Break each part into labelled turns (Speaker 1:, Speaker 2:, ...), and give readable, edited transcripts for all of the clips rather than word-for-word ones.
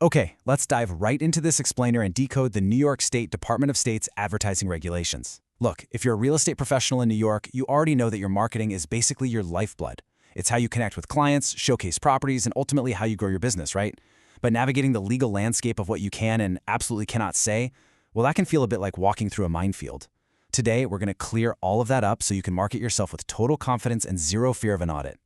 Speaker 1: Okay, let's dive right into this explainer and decode the New York State Department of State's advertising regulations. Look, if you're a real estate professional in New York, you already know that your marketing is basically your lifeblood. It's how you connect with clients, showcase properties, and ultimately how you grow your business, right? But navigating the legal landscape of what you can and absolutely cannot say, well, that can feel a bit like walking through a minefield. Today, we're going to clear all of that up so you can market yourself with total confidence and zero fear of an audit.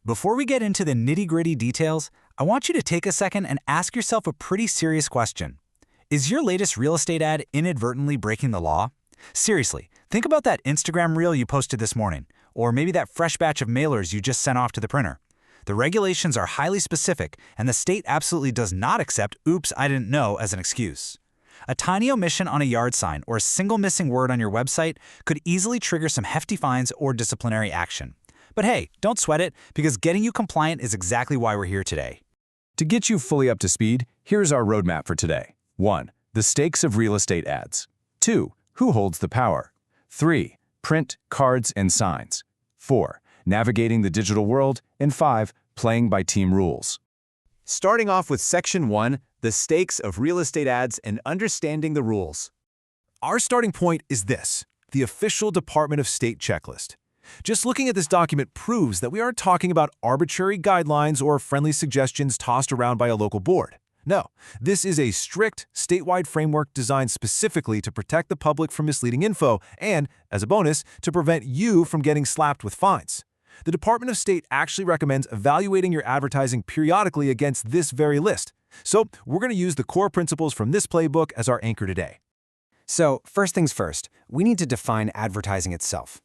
Speaker 1: Before we get into the nitty-gritty details, I want you to take a second and ask yourself a pretty serious question. Is your latest real estate ad inadvertently breaking the law? Seriously, think about that Instagram reel you posted this morning, or maybe that fresh batch of mailers you just sent off to the printer. The regulations are highly specific, and the state absolutely does not accept "oops, I didn't know" as an excuse. A tiny omission on a yard sign or a single missing word on your website could easily trigger some hefty fines or disciplinary action. But hey, don't sweat it, because getting you compliant is exactly why we're here today.
Speaker 2: To get you fully up to speed, here's our roadmap for today. 1. The stakes of real estate ads. 2. Who holds the power? 3. Print, cards, and signs. 4. Navigating the digital world. And 5. Playing by team rules.
Speaker 3: Starting off with Section 1, the stakes of real estate ads and understanding the rules.
Speaker 4: Our starting point is this, the official Department of State checklist. Just looking at this document proves that we aren't talking about arbitrary guidelines or friendly suggestions tossed around by a local board. No, this is a strict, statewide framework designed specifically to protect the public from misleading info and, as a bonus, to prevent you from getting slapped with fines. The Department of State actually recommends evaluating your advertising periodically against this very list. So we're going to use the core principles from this playbook as our anchor today.
Speaker 1: So, first things first, we need to define advertising itself.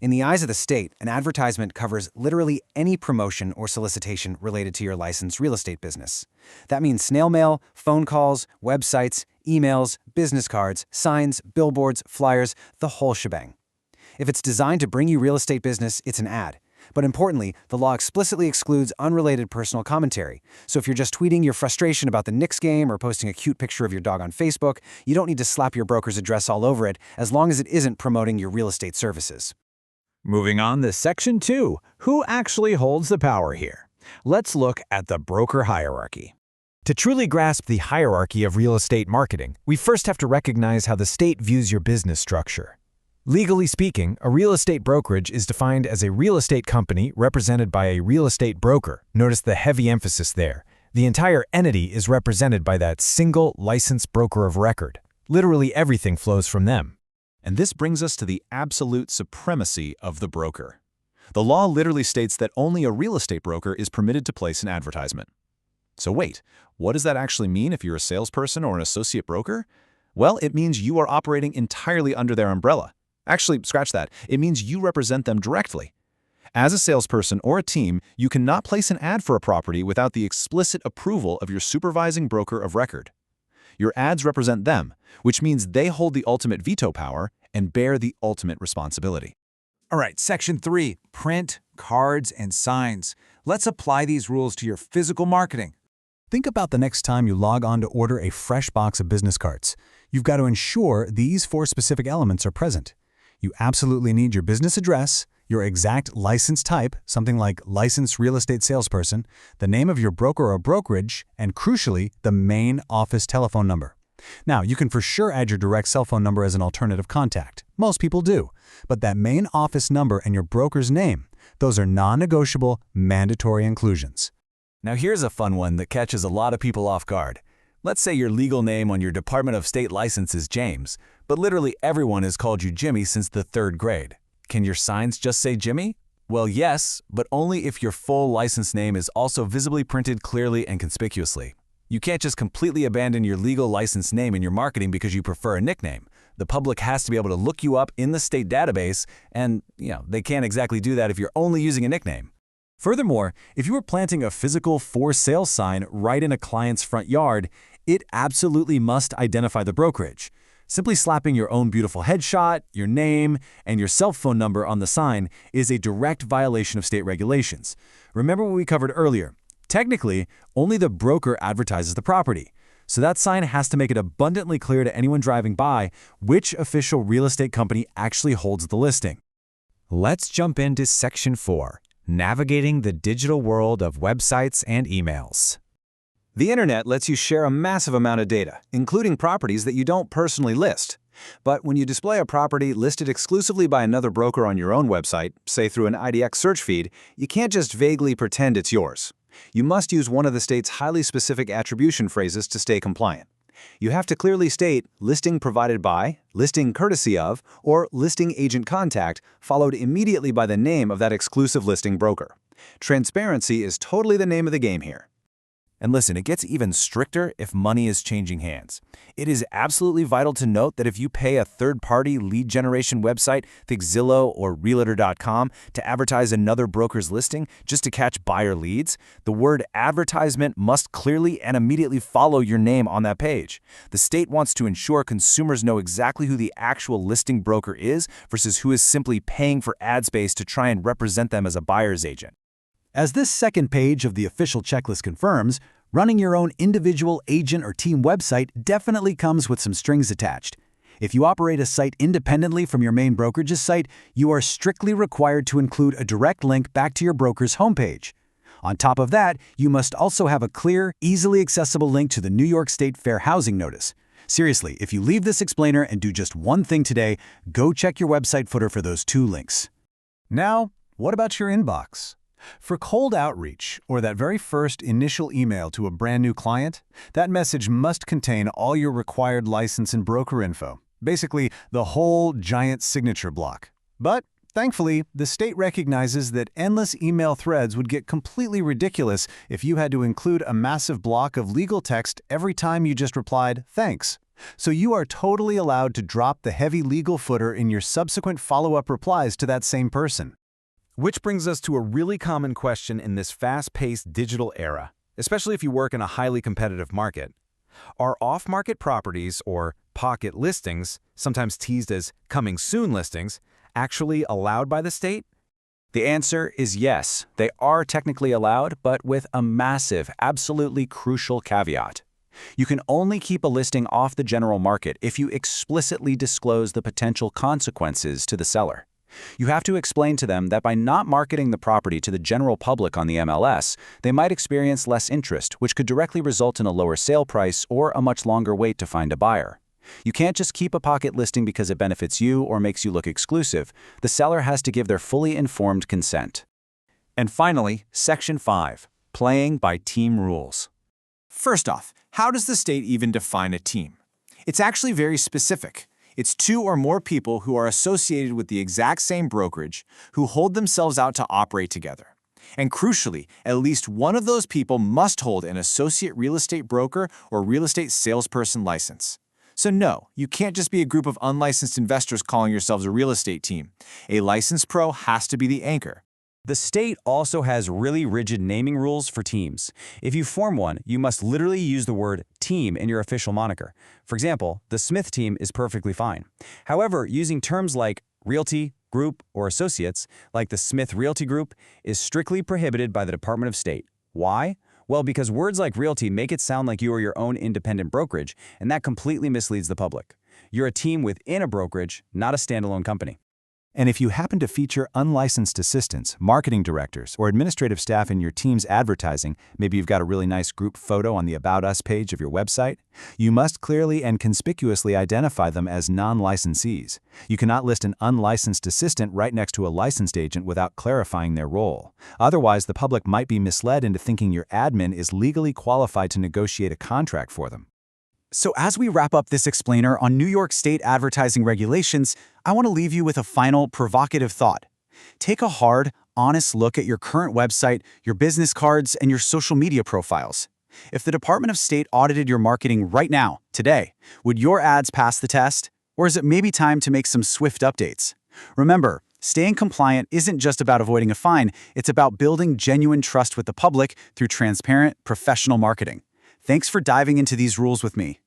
Speaker 1: In the eyes of the state, an advertisement covers literally any promotion or solicitation related to your licensed real estate business. That means snail mail, phone calls, websites, emails, business cards, signs, billboards, flyers, the whole shebang. If it's designed to bring you real estate business, it's an ad. But importantly, the law explicitly excludes unrelated personal commentary. So if you're just tweeting your frustration about the Knicks game or posting a cute picture of your dog on Facebook, you don't need to slap your broker's address all over it as long as it isn't promoting your real estate services.
Speaker 2: Moving on to Section 2, who actually holds the power here? Let's look at the broker hierarchy.
Speaker 5: To truly grasp the hierarchy of real estate marketing, we first have to recognize how the state views your business structure. Legally speaking, a real estate brokerage is defined as a real estate company represented by a real estate broker. Notice the heavy emphasis there. The entire entity is represented by that single licensed broker of record. Literally everything flows from them.
Speaker 2: And this brings us to the absolute supremacy of the broker. The law literally states that only a real estate broker is permitted to place an advertisement. So wait, what does that actually mean if you're a salesperson or an associate broker? Well, it means you are operating entirely under their umbrella. Actually, scratch that. It means you represent them directly. As a salesperson or a team, you cannot place an ad for a property without the explicit approval of your supervising broker of record. Your ads represent them, which means they hold the ultimate veto power and bear the ultimate responsibility.
Speaker 4: All right, Section 3, print, cards, and signs. Let's apply these rules to your physical marketing.
Speaker 5: Think about the next time you log on to order a fresh box of business cards. You've got to ensure these 4 specific elements are present. You absolutely need your business address, your exact license type, something like licensed real estate salesperson, the name of your broker or brokerage, and crucially, the main office telephone number. Now, you can for sure add your direct cell phone number as an alternative contact. Most people do. But that main office number and your broker's name, those are non-negotiable, mandatory inclusions.
Speaker 1: Now here's a fun one that catches a lot of people off guard. Let's say your legal name on your Department of State license is James, but literally everyone has called you Jimmy since the 3rd grade. Can your signs just say Jimmy? Well, yes, but only if your full license name is also visibly printed clearly and conspicuously. You can't just completely abandon your legal license name in your marketing because you prefer a nickname. The public has to be able to look you up in the state database, and they can't exactly do that if you're only using a nickname. Furthermore, if you were planting a physical for sale sign right in a client's front yard, it absolutely must identify the brokerage. Simply slapping your own beautiful headshot, your name, and your cell phone number on the sign is a direct violation of state regulations. Remember what we covered earlier. Technically, only the broker advertises the property. So that sign has to make it abundantly clear to anyone driving by which official real estate company actually holds the listing.
Speaker 5: Let's jump into Section 4, navigating the digital world of websites and emails.
Speaker 3: The internet lets you share a massive amount of data, including properties that you don't personally list. But when you display a property listed exclusively by another broker on your own website, say through an IDX search feed, you can't just vaguely pretend it's yours. You must use one of the state's highly specific attribution phrases to stay compliant. You have to clearly state listing provided by, listing courtesy of, or listing agent contact, followed immediately by the name of that exclusive listing broker. Transparency is totally the name of the game here.
Speaker 4: And listen, it gets even stricter if money is changing hands. It is absolutely vital to note that if you pay a third-party lead generation website, think Zillow or Realtor.com, to advertise another broker's listing just to catch buyer leads, the word advertisement must clearly and immediately follow your name on that page. The state wants to ensure consumers know exactly who the actual listing broker is versus who is simply paying for ad space to try and represent them as a buyer's agent.
Speaker 5: As this second page of the official checklist confirms, running your own individual agent or team website definitely comes with some strings attached. If you operate a site independently from your main brokerage's site, you are strictly required to include a direct link back to your broker's homepage. On top of that, you must also have a clear, easily accessible link to the New York State Fair Housing Notice. Seriously, if you leave this explainer and do just one thing today, go check your website footer for those 2 links.
Speaker 4: Now, what about your inbox? For cold outreach, or that very first initial email to a brand new client, that message must contain all your required license and broker info, basically the whole giant signature block. But thankfully, the state recognizes that endless email threads would get completely ridiculous if you had to include a massive block of legal text every time you just replied, "Thanks." So you are totally allowed to drop the heavy legal footer in your subsequent follow-up replies to that same person. Which brings us to a really common question in this fast-paced digital era, especially if you work in a highly competitive market. Are off-market properties, or pocket listings, sometimes teased as coming soon listings, actually allowed by the state?
Speaker 1: The answer is yes, they are technically allowed, but with a massive, absolutely crucial caveat. You can only keep a listing off the general market if you explicitly disclose the potential consequences to the seller. You have to explain to them that by not marketing the property to the general public on the MLS, they might experience less interest, which could directly result in a lower sale price or a much longer wait to find a buyer. You can't just keep a pocket listing because it benefits you or makes you look exclusive. The seller has to give their fully informed consent.
Speaker 3: And finally, Section 5, Playing by Team Rules. First off, how does the state even define a team? It's actually very specific. It's 2 or more people who are associated with the exact same brokerage who hold themselves out to operate together. And crucially, at least one of those people must hold an associate real estate broker or real estate salesperson license. So no, you can't just be a group of unlicensed investors calling yourselves a real estate team. A licensed pro has to be the anchor.
Speaker 1: The state also has really rigid naming rules for teams. If you form one, you must literally use the word team in your official moniker. For example, the Smith team is perfectly fine. However, using terms like realty, group, or associates, like the Smith Realty Group, is strictly prohibited by the Department of State. Why? Well, because words like realty make it sound like you are your own independent brokerage, and that completely misleads the public. You're a team within a brokerage, not a standalone company.
Speaker 4: And if you happen to feature unlicensed assistants, marketing directors, or administrative staff in your team's advertising, maybe you've got a really nice group photo on the About Us page of your website, you must clearly and conspicuously identify them as non-licensees. You cannot list an unlicensed assistant right next to a licensed agent without clarifying their role. Otherwise, the public might be misled into thinking your admin is legally qualified to negotiate a contract for them.
Speaker 5: So as we wrap up this explainer on New York State advertising regulations, I want to leave you with a final provocative thought. Take a hard, honest look at your current website, your business cards, and your social media profiles. If the Department of State audited your marketing right now, today, would your ads pass the test? Or is it maybe time to make some swift updates? Remember, staying compliant isn't just about avoiding a fine, it's about building genuine trust with the public through transparent, professional marketing. Thanks for diving into these rules with me.